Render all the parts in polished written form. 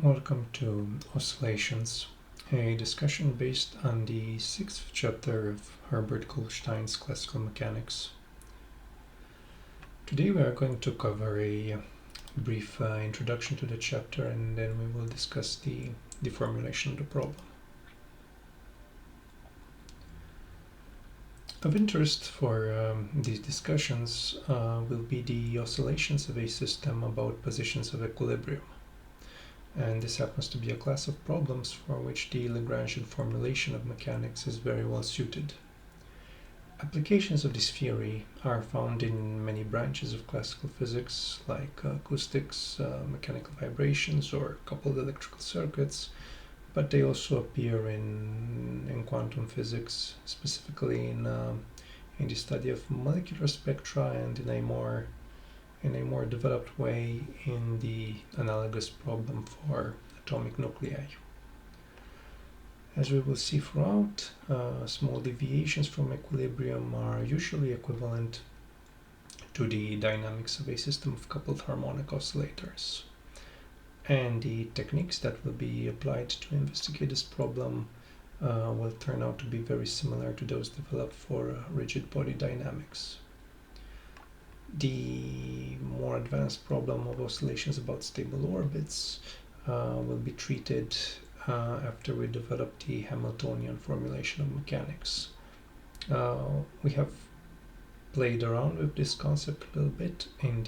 Welcome to Oscillations, a discussion based on the 6th chapter of Herbert Goldstein's Classical Mechanics. Today we are going to cover a brief introduction to the chapter, and then we will discuss the formulation of the problem. Of interest for these discussions will be the oscillations of a system about positions of equilibrium. And this happens to be a class of problems for which the Lagrangian formulation of mechanics is very well suited. Applications of this theory are found in many branches of classical physics, like acoustics, mechanical vibrations, or coupled electrical circuits, but they also appear in quantum physics, specifically in the study of molecular spectra, and in a more developed way in the analogous problem for atomic nuclei. As we will see throughout, small deviations from equilibrium are usually equivalent to the dynamics of a system of coupled harmonic oscillators. And the techniques that will be applied to investigate this problem will turn out to be very similar to those developed for rigid body dynamics. The more advanced problem of oscillations about stable orbits will be treated after we develop the Hamiltonian formulation of mechanics. We have played around with this concept a little bit in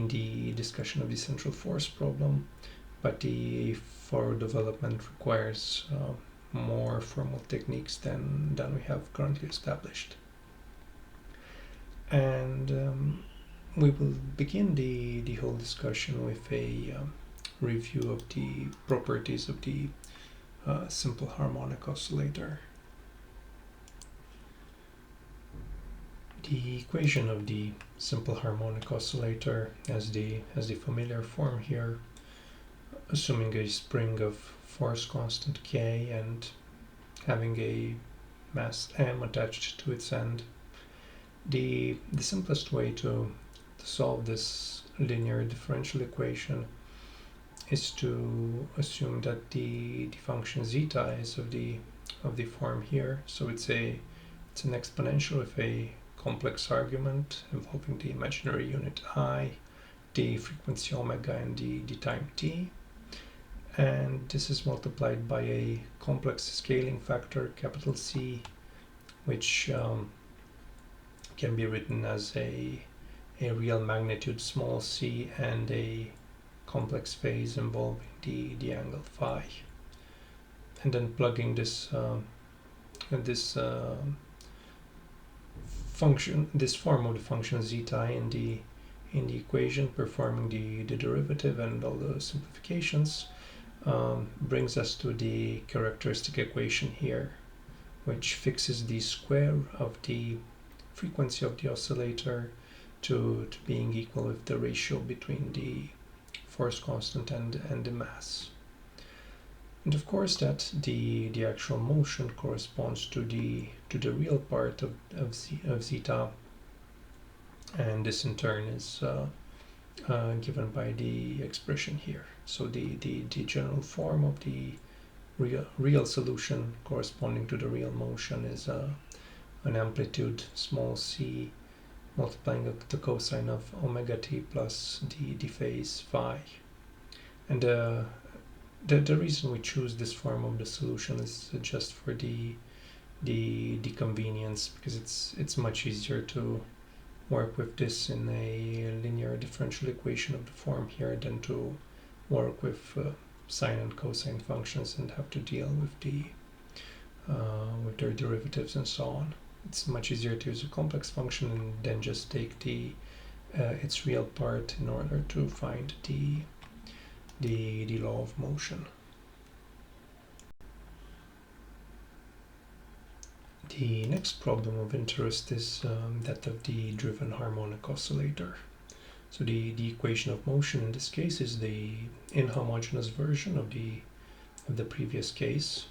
the discussion of the central force problem, but the forward development requires more formal techniques than we have currently established. And we will begin the whole discussion with a review of the properties of the simple harmonic oscillator. The equation of the simple harmonic oscillator has the familiar form here, assuming a spring of force constant K and having a mass m attached to its end. The simplest way to solve this linear differential equation is to assume that the function zeta is of the form here. So it's an exponential with a complex argument involving the imaginary unit I, the frequency omega, and the time t. And this is multiplied by a complex scaling factor, capital C, which can be written as a real magnitude small c and a complex phase involving the angle phi, and then plugging this form of the function zeta in the equation, performing the derivative and all the simplifications, brings us to the characteristic equation here, which fixes the square of the frequency of the oscillator to being equal with the ratio between the force constant and the mass. And of course that the actual motion corresponds to the real part of zeta, and this in turn is given by the expression here. So the general form of the real solution corresponding to the real motion is an amplitude small c multiplying the cosine of omega t plus the phase phi. And the reason we choose this form of the solution is just for the convenience, because it's much easier to work with this in a linear differential equation of the form here than to work with sine and cosine functions and have to deal with their derivatives and so on. It's much easier to use a complex function and then just take its real part in order to find the law of motion. The next problem of interest is that of the driven harmonic oscillator. So the equation of motion in this case is the inhomogeneous version of the previous case.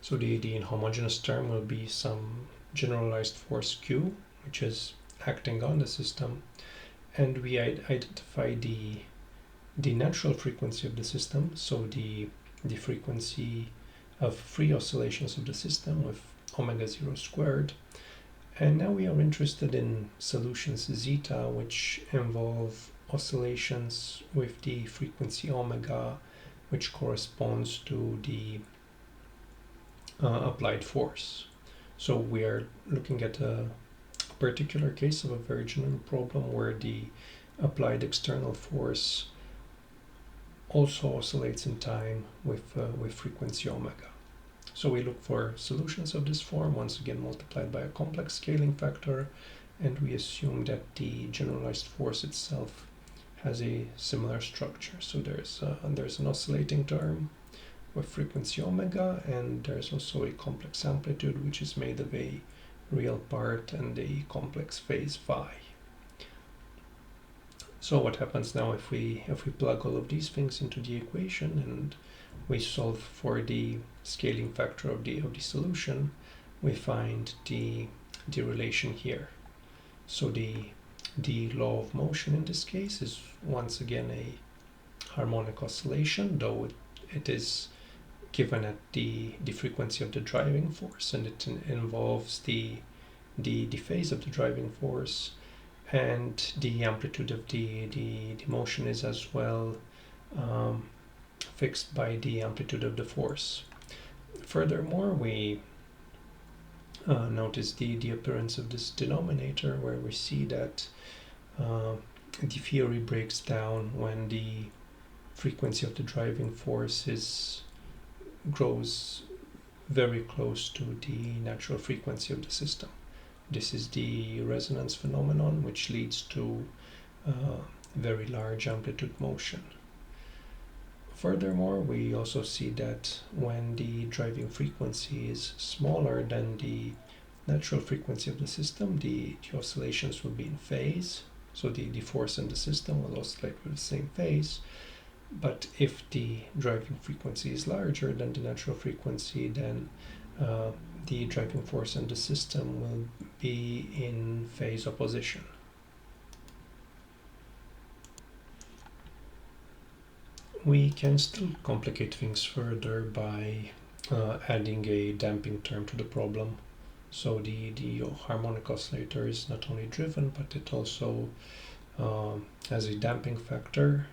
So the inhomogeneous term will be some generalized force Q, which is acting on the system, and we identify the the natural frequency of the system, so the frequency of free oscillations of the system with omega 0 squared. And now we are interested in solutions zeta, which involve oscillations with the frequency omega, which corresponds to the applied force. So we are looking at a particular case of a very general problem where the applied external force also oscillates in time with frequency omega. So we look for solutions of this form, once again multiplied by a complex scaling factor, and we assume that the generalized force itself has a similar structure. So there's an oscillating term with frequency omega, and there's also a complex amplitude which is made of a real part and a complex phase phi. So what happens now if we plug all of these things into the equation and we solve for the scaling factor of the solution, we find the relation here. So the law of motion in this case is once again a harmonic oscillation, though it is given at the frequency of the driving force, and it involves the phase of the driving force, and the amplitude of the motion is as well fixed by the amplitude of the force. Furthermore, we notice the appearance of this denominator, where we see that the theory breaks down when the frequency of the driving force grows very close to the natural frequency of the system. This is the resonance phenomenon, which leads to very large amplitude motion. Furthermore, we also see that when the driving frequency is smaller than the natural frequency of the system, the oscillations will be in phase. So the force in the system will oscillate with the same phase. But if the driving frequency is larger than the natural frequency, then the driving force in the system will be in phase opposition. We can still complicate things further by adding a damping term to the problem. So the harmonic oscillator is not only driven, but it also has a damping factor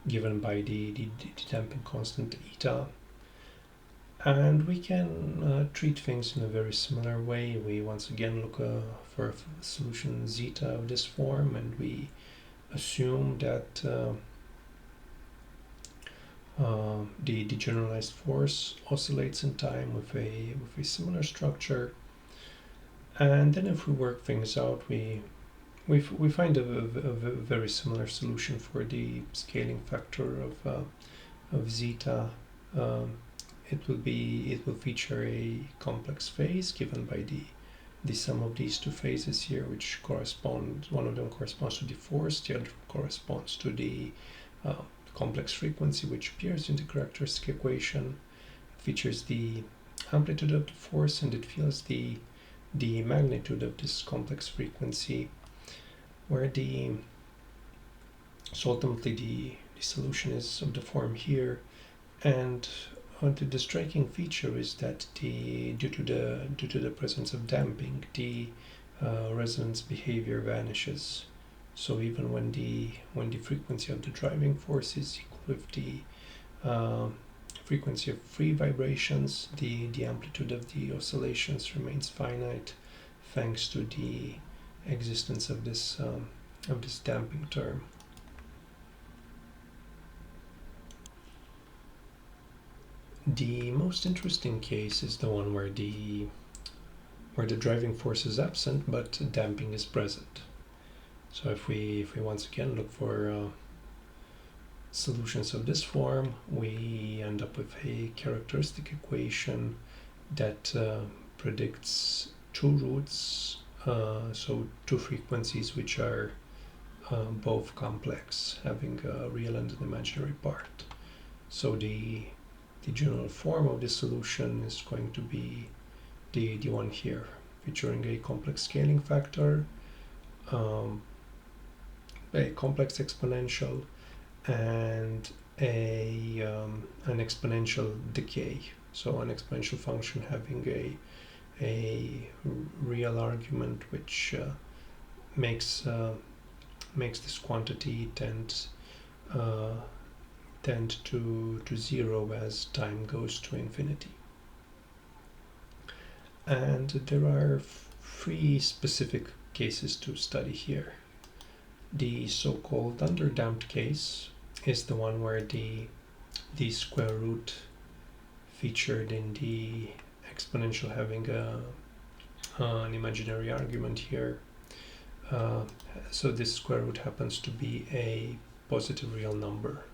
given by the damping constant eta. And we can treat things in a very similar way. We once again look for a solution zeta of this form, and we assume that the generalized force oscillates in time with a similar structure. And then if we work things out, we find a very similar solution for the scaling factor of zeta. It will feature a complex phase given by the sum of these two phases here, which correspond. One of them corresponds to the force, the other corresponds to the complex frequency, which appears in the characteristic equation. It features the amplitude of the force, and it feels the magnitude of this complex frequency, where so ultimately the solution is of the form here. And the striking feature is that due to the presence of damping, the resonance behavior vanishes. So even when the frequency of the driving force is equal with the frequency of free vibrations, the amplitude of the oscillations remains finite, thanks to the existence of this damping term. The most interesting case is the one where the driving force is absent but damping is present. So if we once again look for solutions of this form, we end up with a characteristic equation that predicts two roots, so two frequencies which are both complex, having a real and an imaginary part. So the general form of this solution is going to be the one here, featuring a complex scaling factor, a complex exponential and an exponential decay. So an exponential function having a real argument which makes this quantity tend to zero as time goes to infinity. And there are three specific cases to study here. The so-called underdamped case is the one where the square root featured in the exponential having an imaginary argument here. So this square root happens to be a positive real number.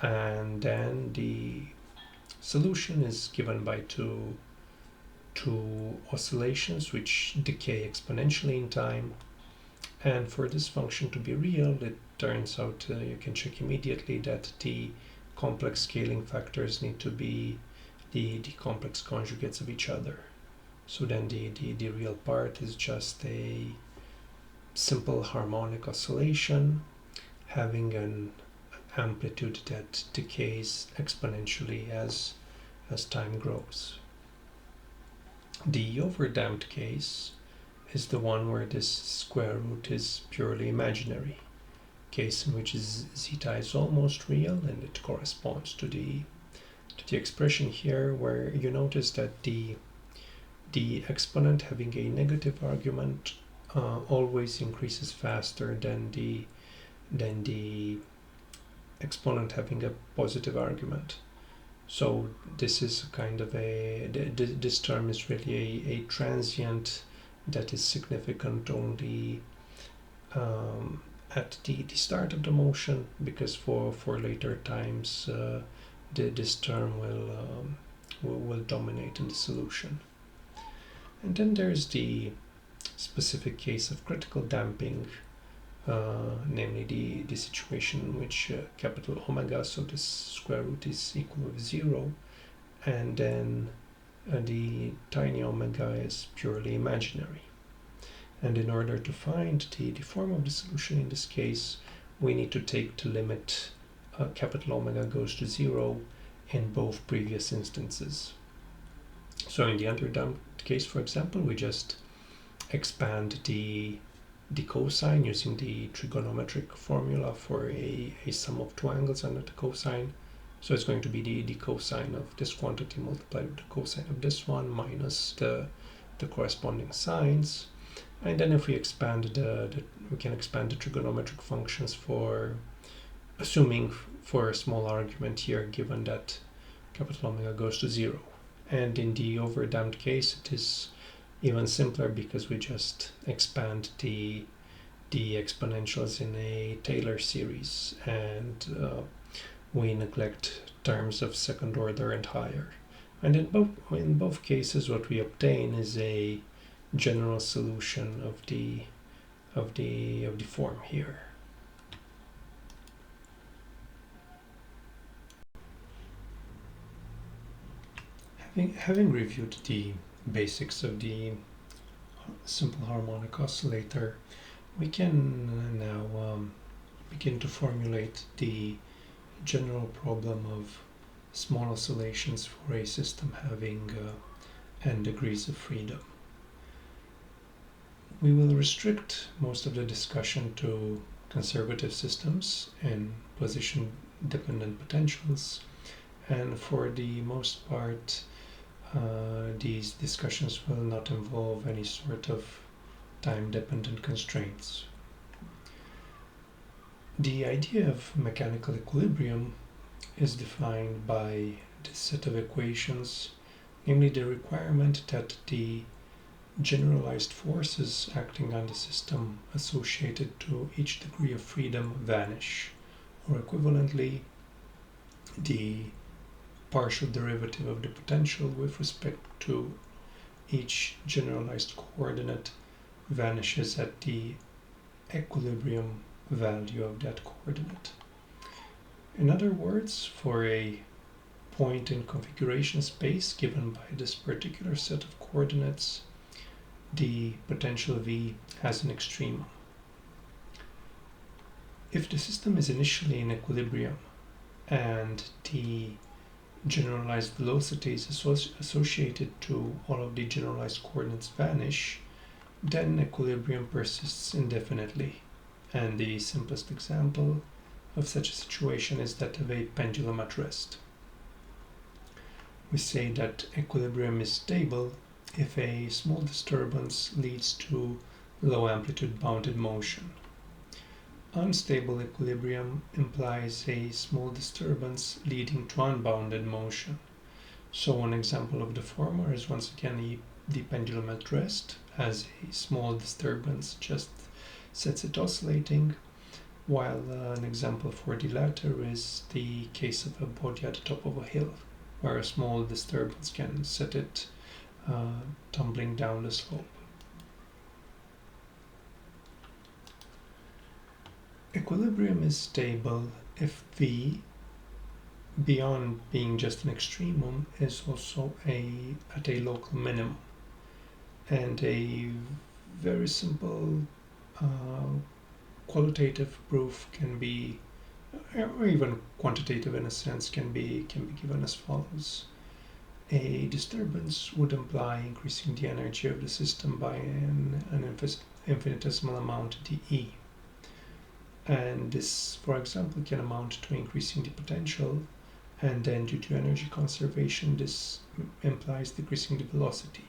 And then the solution is given by two oscillations which decay exponentially in time. And for this function to be real, it turns out you can check immediately that the complex scaling factors need to be the complex conjugates of each other. So then the real part is just a simple harmonic oscillation having an amplitude that decays exponentially as time grows. The overdamped case is the one where this square root is purely imaginary, case in which zeta is almost real, and it corresponds to the expression here, where you notice that the exponent having a negative argument always increases faster than the exponent having a positive argument. So this is kind of this term is really a transient that is significant only at the start of the motion, because for later times this term will dominate in the solution. And then there's the specific case of critical damping, namely the situation in which capital omega, so this square root is equal to 0, and then the tiny omega is purely imaginary. And in order to find the form of the solution in this case, we need to take the limit capital omega goes to 0 in both previous instances. So in the underdamped case, for example, we just expand the cosine using the trigonometric formula for a sum of two angles under the cosine. So it's going to be the cosine of this quantity multiplied with the cosine of this one minus the corresponding sines. And then if we expand we can expand the trigonometric functions for assuming for a small argument here, given that capital omega goes to 0. And in the overdamped case, it is even simpler because we just expand the exponentials in a Taylor series, and we neglect terms of second order and higher. And in both cases, what we obtain is a general solution of the form here. Having reviewed the basics of the simple harmonic oscillator, we can now begin to formulate the general problem of small oscillations for a system having n degrees of freedom. We will restrict most of the discussion to conservative systems and position-dependent potentials, and for the most part these discussions will not involve any sort of time-dependent constraints. The idea of mechanical equilibrium is defined by this set of equations, namely the requirement that the generalized forces acting on the system associated to each degree of freedom vanish, or equivalently, the partial derivative of the potential with respect to each generalized coordinate vanishes at the equilibrium value of that coordinate. In other words, for a point in configuration space given by this particular set of coordinates, the potential V has an extremum. If the system is initially in equilibrium and the generalized velocities associated to all of the generalized coordinates vanish, then equilibrium persists indefinitely. And the simplest example of such a situation is that of a pendulum at rest. We say that equilibrium is stable if a small disturbance leads to low amplitude bounded motion. Unstable equilibrium implies a small disturbance leading to unbounded motion. So one example of the former is once again the pendulum at rest, as a small disturbance just sets it oscillating, while an example for the latter is the case of a body at the top of a hill, where a small disturbance can set it tumbling down the slope. Equilibrium is stable if V, beyond being just an extremum, is also at a local minimum. And a very simple qualitative proof can be, or even quantitative in a sense, can be given as follows. A disturbance would imply increasing the energy of the system by an infinitesimal amount dE. And this, for example, can amount to increasing the potential, and then due to energy conservation, this implies decreasing the velocity.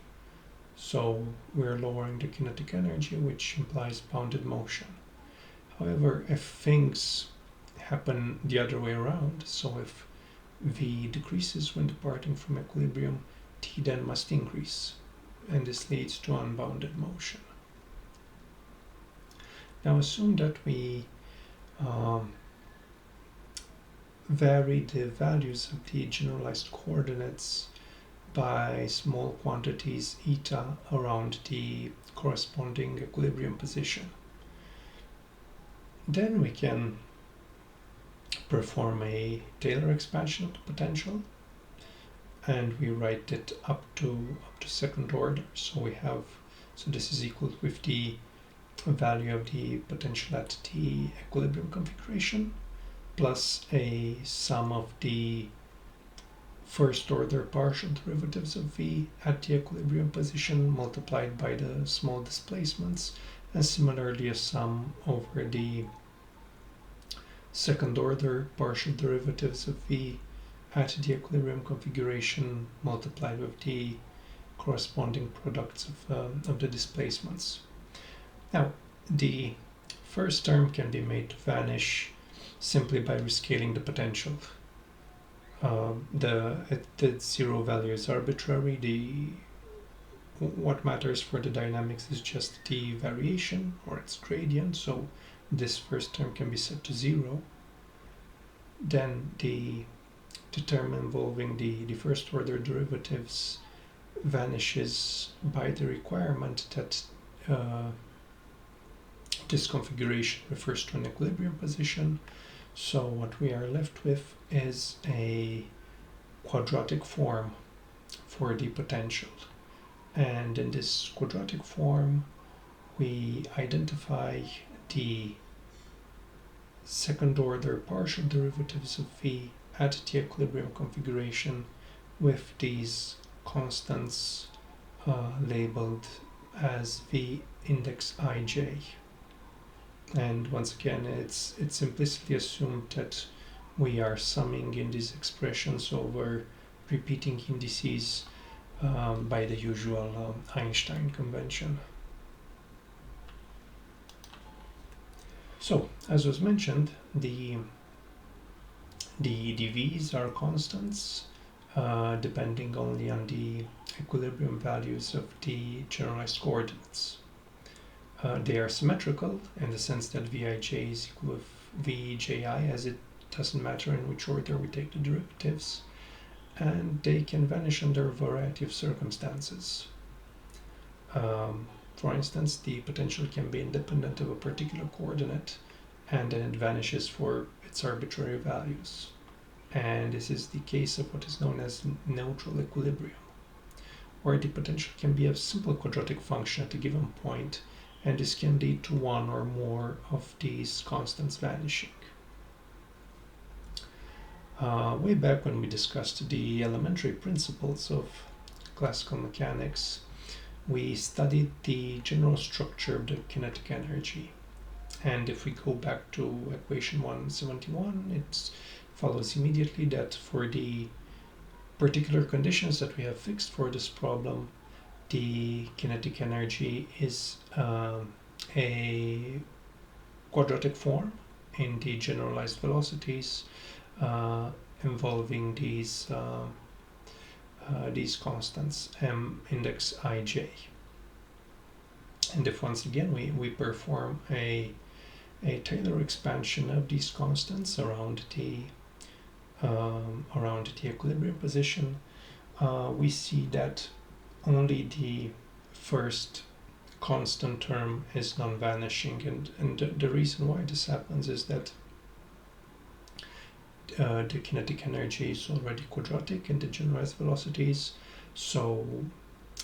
So we're lowering the kinetic energy, which implies bounded motion. However, if things happen the other way around, so if V decreases when departing from equilibrium, T then must increase, and this leads to unbounded motion. Now assume that we vary the values of the generalized coordinates by small quantities eta around the corresponding equilibrium position. Then we can perform a Taylor expansion of the potential, and we write it up to second order. So this is equal with the value of the potential at the equilibrium configuration plus a sum of the first order partial derivatives of V at the equilibrium position multiplied by the small displacements, and similarly a sum over the second order partial derivatives of V at the equilibrium configuration multiplied with the corresponding products of the displacements. Now, the first term can be made to vanish simply by rescaling the potential. The zero value is arbitrary. What matters for the dynamics is just the variation or its gradient, so this first term can be set to 0. Then the term involving the first order derivatives vanishes by the requirement that this configuration refers to an equilibrium position. So what we are left with is a quadratic form for the potential. And in this quadratic form, we identify the second order partial derivatives of V at the equilibrium configuration with these constants labeled as V index ij. And once again, it's implicitly assumed that we are summing in these expressions over repeating indices by the usual Einstein convention. So, as was mentioned, the V's are constants depending only on the equilibrium values of the generalized coordinates. They are symmetrical in the sense that Vij is equal with Vji, as it doesn't matter in which order we take the derivatives, and they can vanish under a variety of circumstances. For instance, the potential can be independent of a particular coordinate, and then it vanishes for its arbitrary values. And this is the case of what is known as neutral equilibrium, where the potential can be a simple quadratic function at a given point, and this can lead to one or more of these constants vanishing. Way back when we discussed the elementary principles of classical mechanics, we studied the general structure of the kinetic energy. And if we go back to equation 171, it follows immediately that for the particular conditions that we have fixed for this problem, the kinetic energy is a quadratic form in the generalized velocities involving these constants m index ij. And if once again we perform a Taylor expansion of these constants around the equilibrium position, we see that only the first constant term is non-vanishing, and the reason why this happens is that the kinetic energy is already quadratic in the generalized velocities, so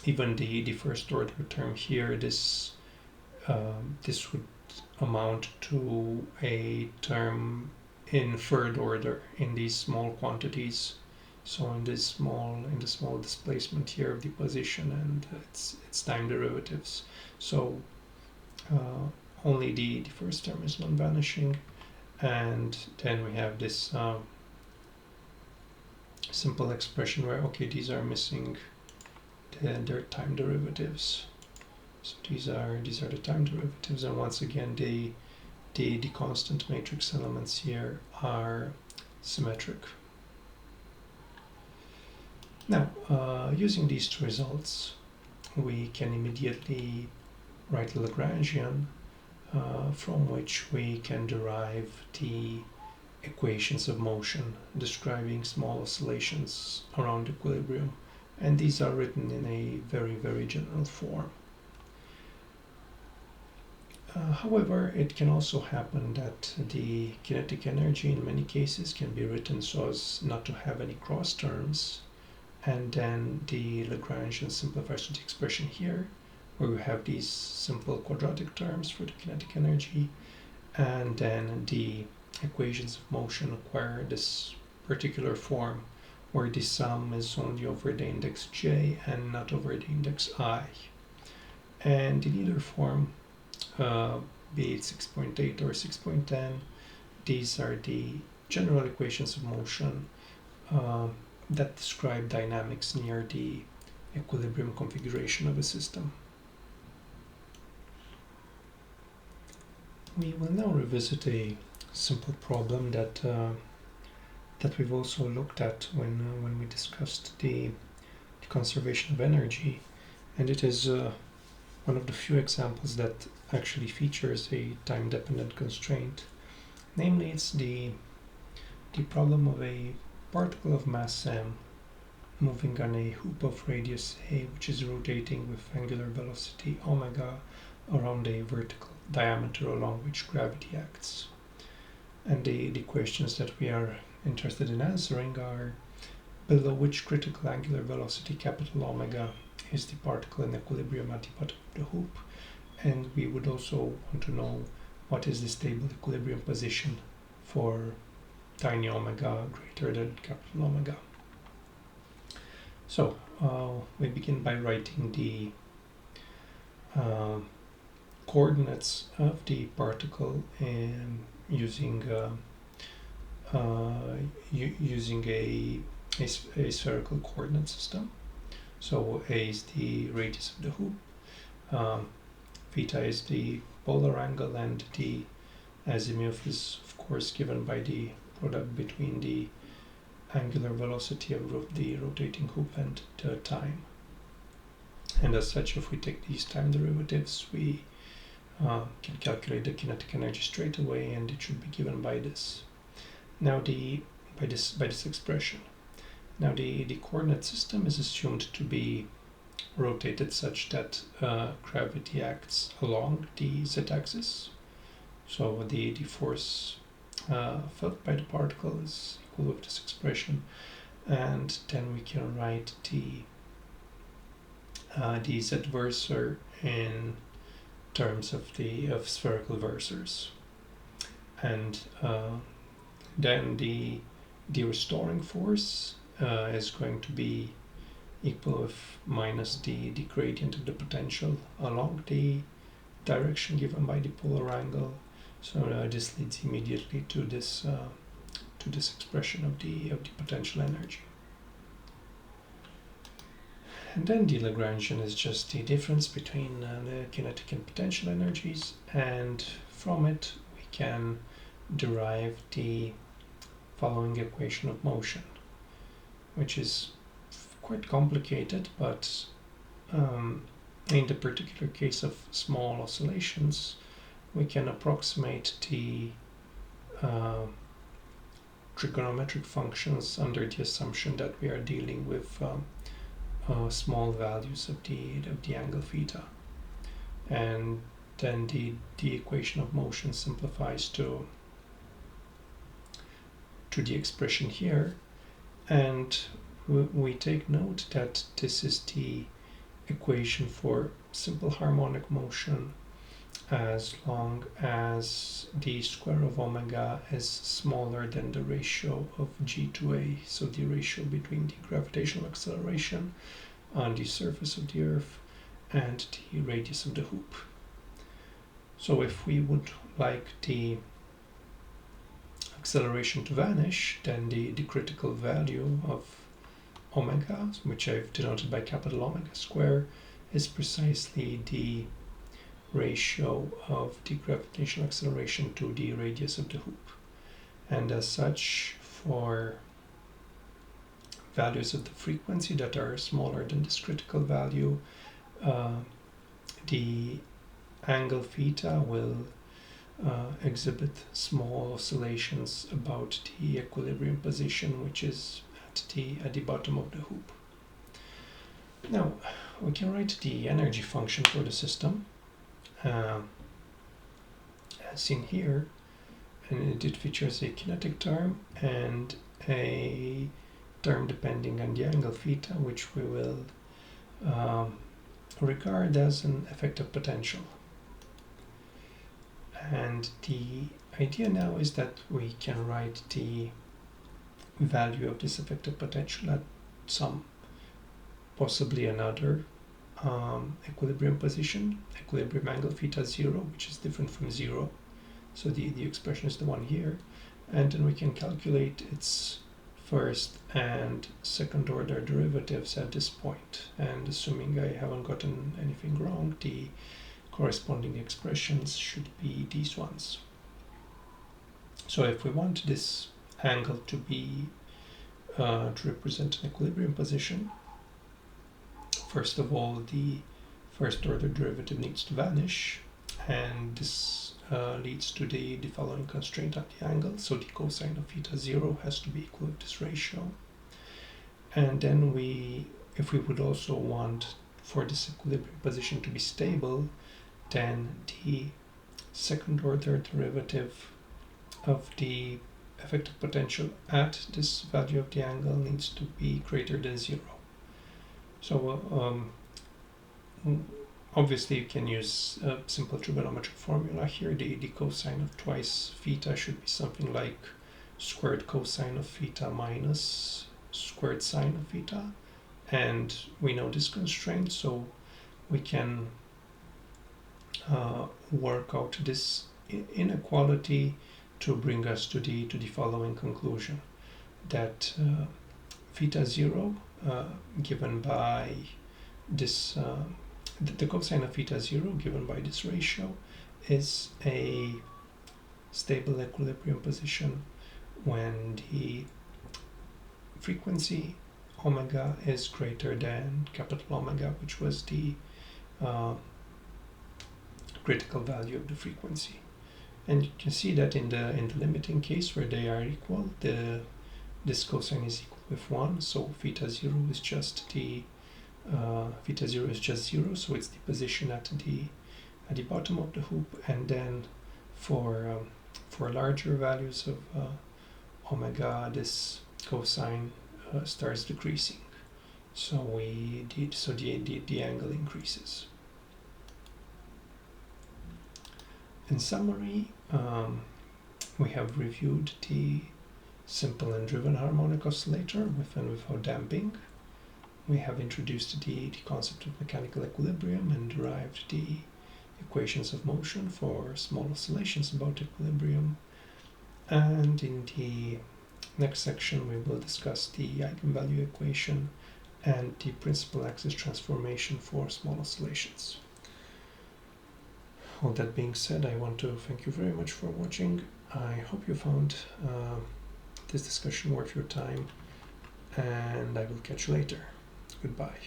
even the first order term here, this would amount to a term in third order in these small quantities. So in the small displacement here of the position and its time derivatives. So only the first term is non-vanishing, and then we have this simple expression where, okay, these are missing their time derivatives. So these are the time derivatives, and once again the constant matrix elements here are symmetric. Now, using these two results, we can immediately write a Lagrangian from which we can derive the equations of motion describing small oscillations around equilibrium, and these are written in a very, very general form. However, it can also happen that the kinetic energy in many cases can be written so as not to have any cross terms, and then the Lagrangian simplifies to the expression here, where we have these simple quadratic terms for the kinetic energy, and then the equations of motion acquire this particular form, where the sum is only over the index j and not over the index I. And in either form, be it 6.8 or 6.10, these are the general equations of motion that describe dynamics near the equilibrium configuration of a system. We will now revisit a simple problem that we've also looked at when we discussed the conservation of energy, and it is one of the few examples that actually features a time-dependent constraint. Namely, it's the problem of a particle of mass m moving on a hoop of radius a, which is rotating with angular velocity omega around a vertical diameter along which gravity acts. And the questions that we are interested in answering are: below which critical angular velocity capital omega is the particle in equilibrium at the bottom of the hoop? And we would also want to know what is the stable equilibrium position for tiny omega greater than capital omega. So we begin by writing the coordinates of the particle and using a spherical coordinate system. So A is the radius of the hoop, theta is the polar angle, and the azimuth is of course given by the product between the angular velocity of the rotating hoop and the time. And as such, if we take these time derivatives, we can calculate the kinetic energy straight away, and it should be given by this. Now by this expression. Now the coordinate system is assumed to be rotated such that gravity acts along the z-axis. So the force felt by the particle is equal with this expression, and then we can write the z-versor in terms of spherical versors, and then the restoring force is going to be equal with minus the gradient of the potential along the direction given by the polar angle. So this leads immediately to this expression of the potential energy. And then the Lagrangian is just the difference between the kinetic and potential energies, and from it we can derive the following equation of motion, which is quite complicated, but in the particular case of small oscillations, we can approximate the trigonometric functions under the assumption that we are dealing with small values of the angle theta, and then the equation of motion simplifies to the expression here, and we take note that this is the equation for simple harmonic motion as long as the square of omega is smaller than the ratio of g to a, so the ratio between the gravitational acceleration on the surface of the Earth and the radius of the hoop. So if we would like the acceleration to vanish, then the critical value of omega, which I've denoted by capital omega square, is precisely the ratio of the gravitational acceleration to the radius of the hoop. And as such, for values of the frequency that are smaller than this critical value, the angle theta will exhibit small oscillations about the equilibrium position, which is at the bottom of the hoop. Now we can write the energy function for the system as seen here, and it features a kinetic term and a term depending on the angle theta, which we will regard as an effective potential. And the idea now is that we can write the value of this effective potential at some, possibly another equilibrium position, equilibrium angle theta 0, which is different from 0. So the expression is the one here. And then we can calculate its first and second order derivatives at this point. And assuming I haven't gotten anything wrong, the corresponding expressions should be these ones. So if we want this angle to be to represent an equilibrium position, first of all the first order derivative needs to vanish, and this leads to the following constraint at the angle. So the cosine of theta 0 has to be equal to this ratio. And then if we would also want for this equilibrium position to be stable, then the second order derivative of the effective potential at this value of the angle needs to be greater than 0. So obviously you can use a simple trigonometric formula here. The cosine of twice theta should be something like squared cosine of theta minus squared sine of theta, and we know this constraint, so we can work out this inequality to bring us to the following conclusion, that theta 0 given by this the cosine of theta 0 given by this ratio is a stable equilibrium position when the frequency omega is greater than capital omega, which was the critical value of the frequency. And you can see that in the limiting case where they are equal, this cosine is equal with 1, so theta 0 is just theta 0 is just 0, so it's the position at the bottom of the hoop. And then for larger values of omega, this cosine starts decreasing, so the angle increases. In summary, we have reviewed the simple and driven harmonic oscillator with and without damping. We have introduced the concept of mechanical equilibrium and derived the equations of motion for small oscillations about equilibrium. And in the next section, we will discuss the eigenvalue equation and the principal axis transformation for small oscillations. All that being said, I want to thank you very much for watching. I hope you found this discussion worth your time, and I will catch you later. Goodbye.